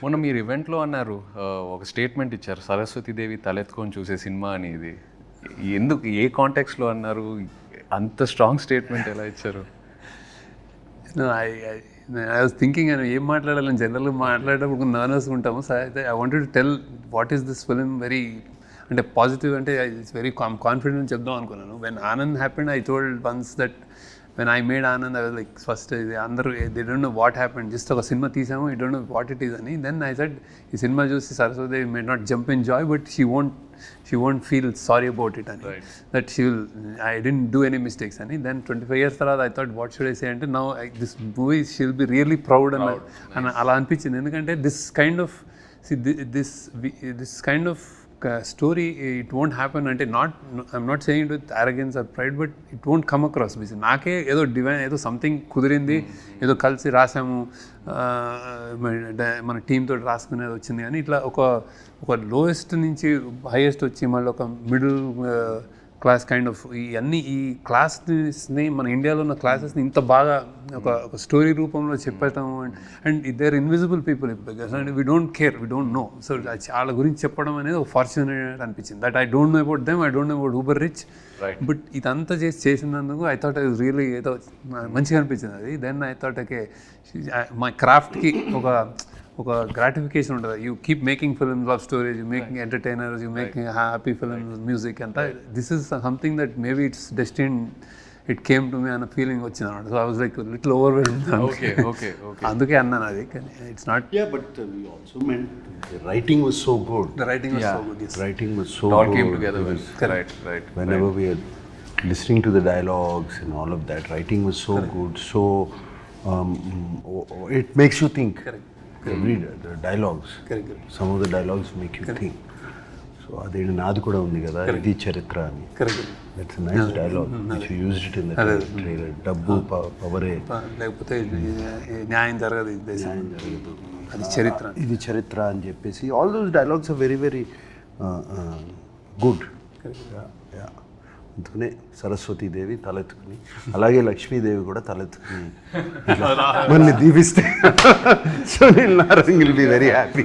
మొన్న మీరు ఈవెంట్లో అన్నారు, ఒక స్టేట్మెంట్ ఇచ్చారు, సరస్వతీదేవి తలెత్తుకొని చూసే సినిమా అని. ఇది ఎందుకు, ఏ కాంటెక్స్లో అన్నారు? అంత స్ట్రాంగ్ స్టేట్మెంట్ ఎలా ఇచ్చారు? ఐ వాజ్ థింకింగ్ అని ఏం మాట్లాడాలని జనరల్గా మాట్లాడేటప్పుడు నర్వస్గా ఉంటాము. సో అయితే I wanted to tell what is this film very అంటే పాజిటివ్, అంటే ఇట్స్ వెరీ కాన్ఫిడెంట్ చెప్దాం అనుకున్నాను. When Anand happened I told once that when I made Anand, I was like, first, they don't know what happened. Just a cinema teasamu, you don't know what it is. And then I said, this cinema juice Saraswati may not jump in joy, but she won't feel sorry about it. And right. That I didn't do any mistakes. And then 25 years later, I thought, what should I say? And now this movie, she'll be really proud. And ala anpichindi endukante this kind of this kind of story, it won't happen. Ante I'm not saying it with arrogance or pride, but it won't come across. నాకే ఏదో divine, ఏదో something కుదిరింది, ఏదో కలిసి రాసాము, మన టీంతో రాసుకునేది వచ్చింది. కానీ ఇట్లా ఒక లోయెస్ట్ నుంచి హైయెస్ట్ వచ్చి మళ్ళీ ఒక మిడిల్ క్లాస్ కైండ్ ఆఫ్ ఇవన్నీ ఈ క్లాస్ని, మన ఇండియాలో ఉన్న క్లాసెస్ని ఇంత బాగా ఒక స్టోరీ రూపంలో చెప్పటం. And there invisible people because and we don't care, we don't know. So వాళ్ళ గురించి చెప్పడం అనేది ఒక ఫార్చునేట్ అనిపించింది. That I don't know about them, I don't know about uber rich, but ఇదంతా చేసినందుకు I thought I was really ఏదో మంచిగా అనిపించింది అది. దెన్ ఐ థాట్ ఓకే, మా క్రాఫ్ట్కి ఒక గ్రాటిఫికేషన్ ఉంటుంది. You keep making films, love stories, you making entertainers, you making happy films, music అంతా. This is something that maybe it's destiny, it came to me అన్న feeling వచ్చింది అనమాట. So I was like little overwhelmed. అందుకే అన్నాను అది. కానీ it's not. Yeah, but we also meant the writing was so good. The writing was so good. Yes. Writing was so It all good. came together well. Right. Whenever we are listening to the dialogues and all of that, writing was so good. So it makes you think. Correct. The dialogues. Correct. Some of the dialogues make you think. So అదే నాది కూడా ఉంది కదా, ఇది చరిత్ర అని. That's a nice dialogue which you used it in the trailer. డబ్బు పవరే లేకపోతే న్యాయం జరగదు, అది చరిత్ర, ఇది చరిత్ర అని చెప్పేసి all those dialogues are very very good. అందుకనే సరస్వతీదేవి తలెత్తుకుని, అలాగే లక్ష్మీదేవి కూడా తలెత్తుకుని మనల్ని దీవిస్తే సో నేను విల్ బి వెరీ హ్యాపీ.